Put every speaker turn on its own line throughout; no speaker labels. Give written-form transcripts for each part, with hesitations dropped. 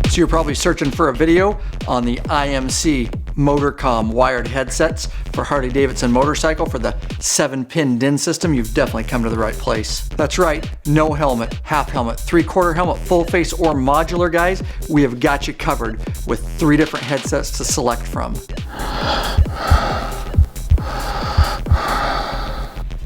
So you're probably searching for a video on the IMC Motorcom wired headsets for Harley-Davidson motorcycle for the 7-pin DIN system. You've definitely come to the right place. That's right, no helmet, half helmet, 3/4 helmet, full face, or modular, guys. We have got you covered with 3 different headsets to select from.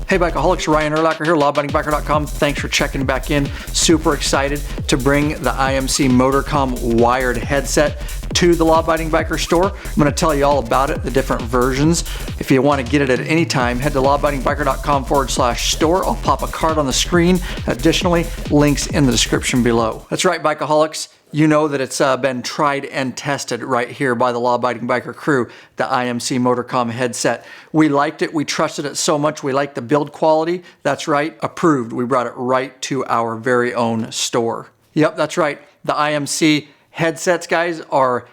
Hey Bikeaholics, Ryan Erlacher here, lawabidingbiker.com. Thanks for checking back in. Super excited to bring the IMC Motorcom wired headset to the Law Abiding Biker store. I'm going to tell you all about it, the different versions. If you want to get it at any time, head to lawabidingbiker.com/store. I'll pop a card on the screen. Additionally, links in the description below. That's right, Bikeaholics. You know that it's been tried and tested right here by the Law Abiding Biker crew, the IMC Motorcom headset. We liked it, we trusted it so much, we liked the build quality. That's right, approved. We brought it right to our very own store. Yep, that's right. The IMC headsets, guys, are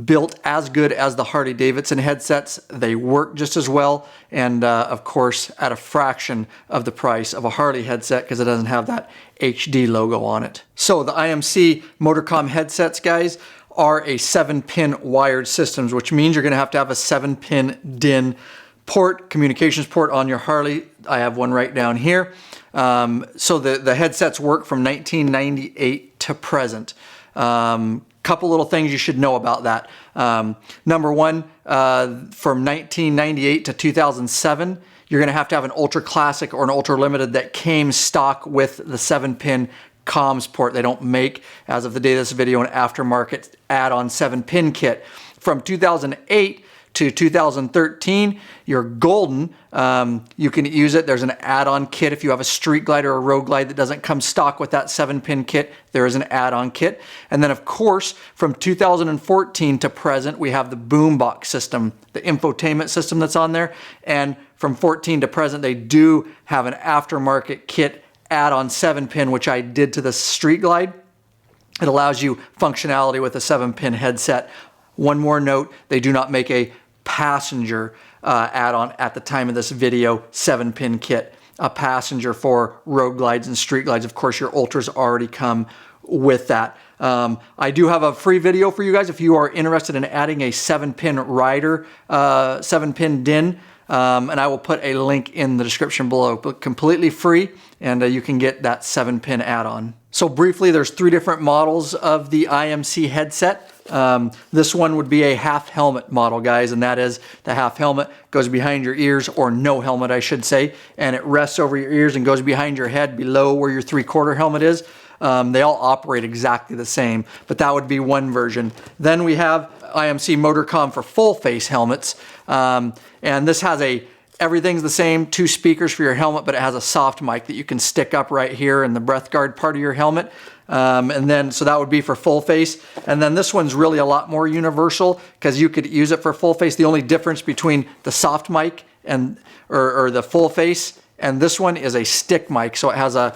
built as good as the Harley-Davidson headsets. They work just as well, and of course at a fraction of the price of a Harley headset because it doesn't have that HD logo on it. So the IMC Motorcom headsets, guys, are a 7-pin wired systems, which means you're going to have a 7-pin DIN port, communications port on your Harley. I have one right down here. So the headsets work from 1998 to present. Couple little things you should know about that. Number one, from 1998 to 2007, you're going to have an Ultra Classic or an Ultra Limited that came stock with the 7-pin comms port. They don't make, as of the day of this video, an aftermarket add-on 7-pin kit. From 2008 to 2013, you're golden. You can use it. There's an add-on kit. If you have a Street Glide or a Road Glide that doesn't come stock with that 7-pin kit, there is an add-on kit. And then of course, from 2014 to present, we have the Boom box system, the infotainment system that's on there. And from 14 to present, they do have an aftermarket kit add-on 7-pin, which I did to the Street Glide. It allows you functionality with a 7-pin headset. One more note, they do not make a passenger add-on at the time of this video 7-pin kit. A passenger for Road Glides and Street Glides. Of course, your Ultras already come with that. I do have a free video for you guys if you are interested in adding a 7-pin rider, 7-pin DIN. And I will put a link in the description below, but completely free, and you can get that 7-pin add-on. So briefly, there's 3 different models of the IMC headset. This one would be a half helmet model, guys, and that is the half helmet goes behind your ears, or no helmet, I should say, and it rests over your ears and goes behind your head below where your 3/4 helmet is. They all operate exactly the same, but that would be one version. Then we have IMC Motorcom for full face helmets, and this has everything's the same, 2 speakers for your helmet, but it has a soft mic that you can stick up right here in the breath guard part of your helmet. And then, so that would be for full face. And then this one's really a lot more universal because you could use it for full face. The only difference between the soft mic and or the full face and this one is a stick mic. So it has a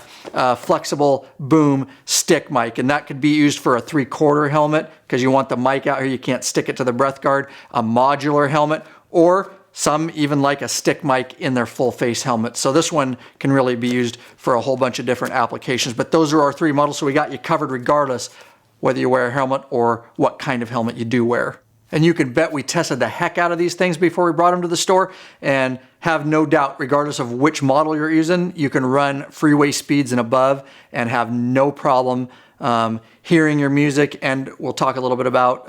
flexible boom stick mic, and that could be used for a 3/4 helmet because you want the mic out here. You can't stick it to the breath guard. A modular helmet, or some even like a stick mic in their full face helmet. So this one can really be used for a whole bunch of different applications. But those are our 3 models, so we got you covered regardless whether you wear a helmet or what kind of helmet you do wear. And you can bet we tested the heck out of these things before we brought them to the store, and have no doubt, regardless of which model you're using, you can run freeway speeds and above and have no problem hearing your music. And we'll talk a little bit about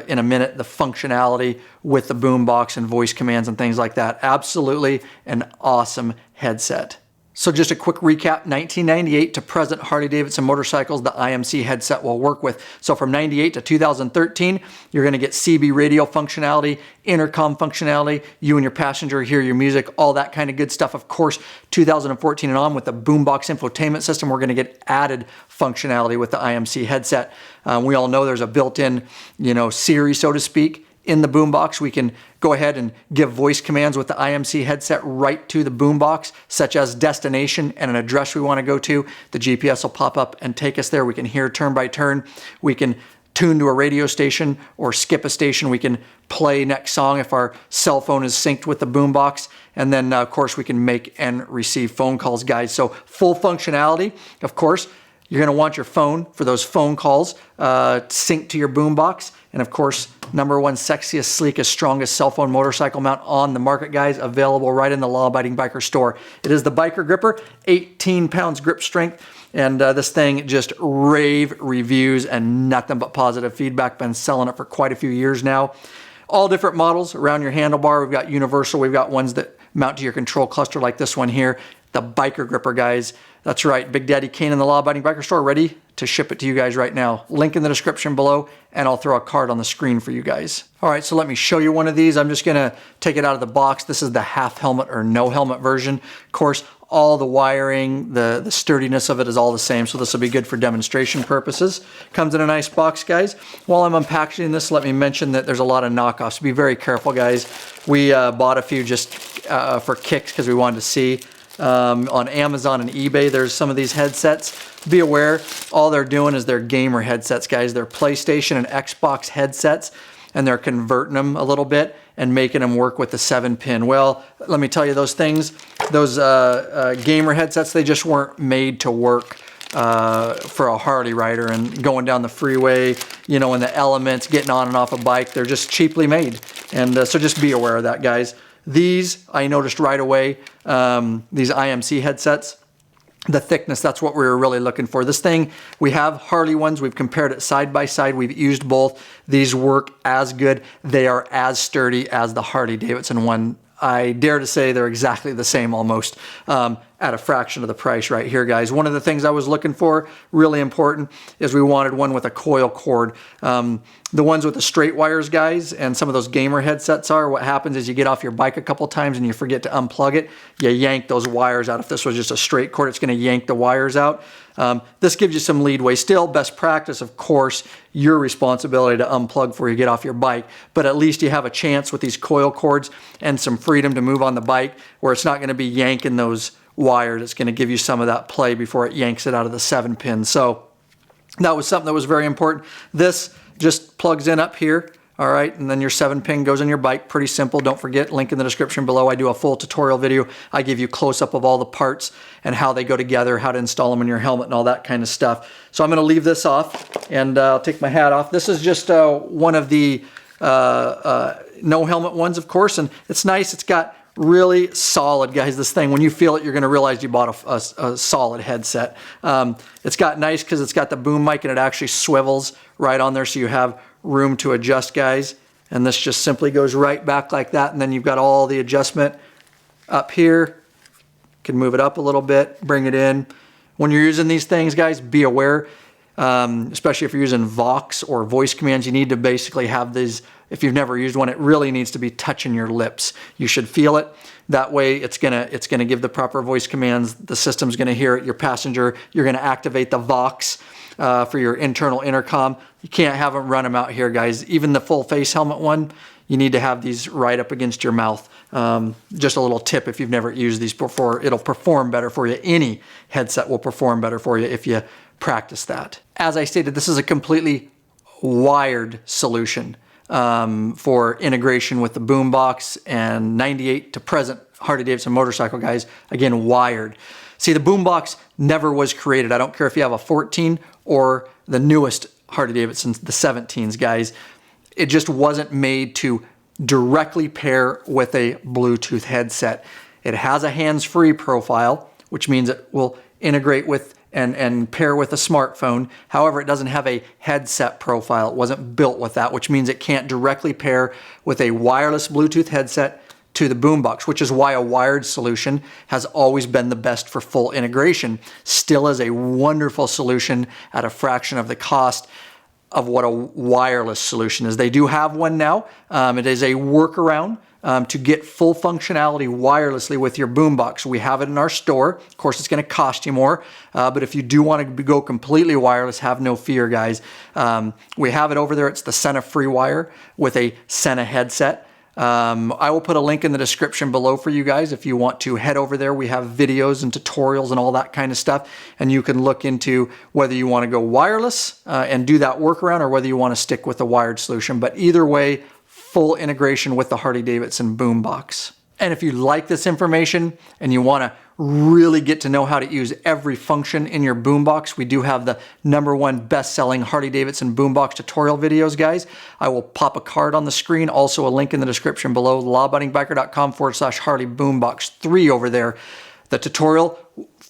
in a minute the functionality with the boom box and voice commands and things like that. Absolutely an awesome headset. So just a quick recap, 1998 to present Harley-Davidson motorcycles, the IMC headset will work with. So from 98 to 2013, you're gonna get CB radio functionality, intercom functionality, you and your passenger hear your music, all that kind of good stuff. Of course, 2014 and on with the boombox infotainment system, we're gonna get added functionality with the IMC headset. We all know there's a built-in, Siri, so to speak, in the boombox. We can go ahead and give voice commands with the IMC headset right to the boombox, such as destination and an address we want to go to. The GPS will pop up and take us there. We can hear turn by turn. We can tune to a radio station or skip a station. We can play next song if our cell phone is synced with the boombox. And then, of course, we can make and receive phone calls, guys. So full functionality, of course. You're going to want your phone for those phone calls, sync to your boombox, and of course, #1 sexiest, sleekest, strongest cell phone motorcycle mount on the market, guys, available right in the Law Abiding Biker store. It is the Biker Gripper, 18 pounds grip strength, and this thing just rave reviews and nothing but positive feedback. Been selling it for quite a few years now. All different models around your handlebar. We've got universal, we've got ones that mount to your control cluster like this one here. The Biker Gripper, guys. That's right, Big Daddy Kane in the Law Abiding Biker store, ready to ship it to you guys right now. Link in the description below, and I'll throw a card on the screen for you guys. All right, so let me show you one of these. I'm just gonna take it out of the box. This is the half helmet or no helmet version. Of course, all the wiring, the sturdiness of it is all the same, so this will be good for demonstration purposes. Comes in a nice box, guys. While I'm unpackaging this, let me mention that there's a lot of knockoffs. Be very careful, guys. We bought a few just for kicks because we wanted to see. On Amazon and eBay, there's some of these headsets. Be aware, all they're doing is they're gamer headsets, guys. They're PlayStation and Xbox headsets, and they're converting them a little bit and making them work with the 7-pin. Well, let me tell you, those things, those gamer headsets, they just weren't made to work for a Harley rider and going down the freeway, you know, in the elements, getting on and off a bike. They're just cheaply made. And so just be aware of that, guys. These, I noticed right away, these IMC headsets, the thickness, that's what we were really looking for. This thing, we have Harley ones, we've compared it side by side, we've used both. These work as good, they are as sturdy as the Harley-Davidson one. I dare to say they're exactly the same almost, at a fraction of the price right here, guys. One of the things I was looking for, really important, is we wanted one with a coil cord. The ones with the straight wires, guys, and some of those gamer headsets are, what happens is you get off your bike a couple times and you forget to unplug it, you yank those wires out. If this was just a straight cord, it's gonna yank the wires out. This gives you some leadway. Still, best practice, of course, your responsibility to unplug before you get off your bike, but at least you have a chance with these coil cords and some freedom to move on the bike where it's not gonna be yanking those wires. It's gonna give you some of that play before it yanks it out of the 7-pin. So that was something that was very important. This just plugs in up here, all right, and then your 7-pin goes on your bike. Pretty simple. Don't forget, link in the description below. I do a full tutorial video. I give you close-up of all the parts and how they go together, how to install them in your helmet and all that kind of stuff. So I'm gonna leave this off and I'll take my hat off. This is just one of the no helmet ones, of course, and it's nice. It's got really solid, guys, this thing. When you feel it, you're gonna realize you bought a solid headset. It's got nice because it's got the boom mic and it actually swivels right on there so you have room to adjust, guys. And this just simply goes right back like that, and then you've got all the adjustment up here. Can move it up a little bit, bring it in. When you're using these things, guys, be aware, especially if you're using Vox or voice commands, you need to basically have these. If you've never used one, it really needs to be touching your lips. You should feel it. That way it's gonna give the proper voice commands. The system's gonna hear it. Your passenger, you're gonna activate the Vox for your internal intercom. You can't have them run them out here, guys. Even the full face helmet one, you need to have these right up against your mouth. Just a little tip, if you've never used these before, it'll perform better for you. Any headset will perform better for you if you practice that. As I stated, this is a completely wired solution for integration with the boombox and 98 to present Harley-Davidson motorcycle, guys. Again, wired. See, the boombox never was created. I don't care if you have a 14 or the newest Harley-Davidsons, the 17s, guys. It just wasn't made to directly pair with a Bluetooth headset. It has a hands-free profile, which means it will integrate with and pair with a smartphone. However, it doesn't have a headset profile. It wasn't built with that, which means it can't directly pair with a wireless Bluetooth headset to the boombox, which is why a wired solution has always been the best for full integration. Still is a wonderful solution at a fraction of the cost of what a wireless solution is. They do have one now. It is a workaround to get full functionality wirelessly with your boombox. We have it in our store. Of course, it's going to cost you more, but if you do want to go completely wireless, have no fear, guys. We have it over there. It's the Sena FreeWire with a Sena headset. I will put a link in the description below for you guys if you want to head over there. We have videos and tutorials and all that kind of stuff, and you can look into whether you want to go wireless and do that workaround or whether you want to stick with the wired solution. But either way, full integration with the Harley-Davidson boombox. And if you like this information and you want to really get to know how to use every function in your boombox, we do have the #1 best-selling Harley-Davidson Boombox tutorial videos, guys. I will pop a card on the screen, also a link in the description below, lawabidingbiker.com/Harley Boombox 3 over there. The tutorial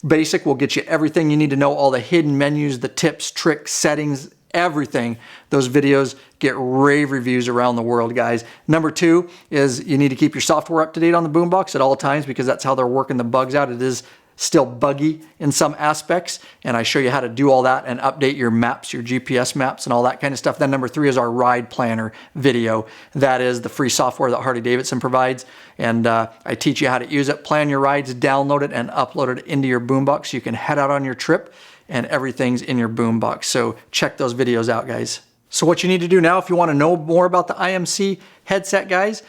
basic will get you everything you need to know, all the hidden menus, the tips, tricks, settings, everything. Those videos get rave reviews around the world, guys. #2 is you need to keep your software up to date on the boombox at all times, because that's how they're working the bugs out. It is still buggy in some aspects, and I show you how to do all that and update your maps, your GPS maps and all that kind of stuff. Then #3 is our ride planner video. That is the free software that Harley-Davidson provides, and I teach you how to use it, plan your rides, download it, and upload it into your boombox so you can head out on your trip and everything's in your boombox. So check those videos out, guys. So what you need to do now, if you want to know more about the IMC headset, guys,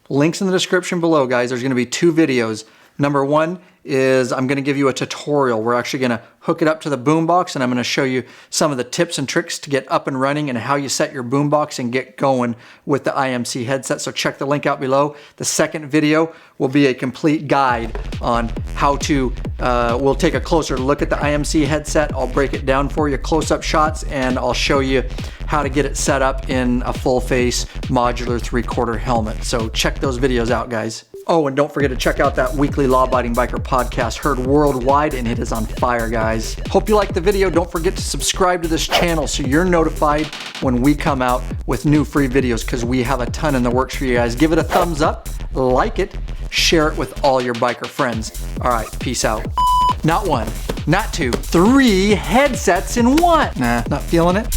links in the description below, guys. There's going to be 2 videos. #1 is I'm going to give you a tutorial. We're actually going to hook it up to the boombox, and I'm going to show you some of the tips and tricks to get up and running and how you set your boombox and get going with the IMC headset. So check the link out below. The second video will be a complete guide on how to, we'll take a closer look at the IMC headset. I'll break it down for you, close-up shots, and I'll show you how to get it set up in a full-face modular 3/4 helmet. So check those videos out, guys. Oh, and don't forget to check out that weekly Law Abiding Biker podcast, heard worldwide, and it is on fire, guys. Hope you liked the video. Don't forget to subscribe to this channel so you're notified when we come out with new free videos, because we have a ton in the works for you guys. Give it a thumbs up, like it, share it with all your biker friends. All right, peace out. Not 1, not 2, 3 headsets in 1. Nah, not feeling it?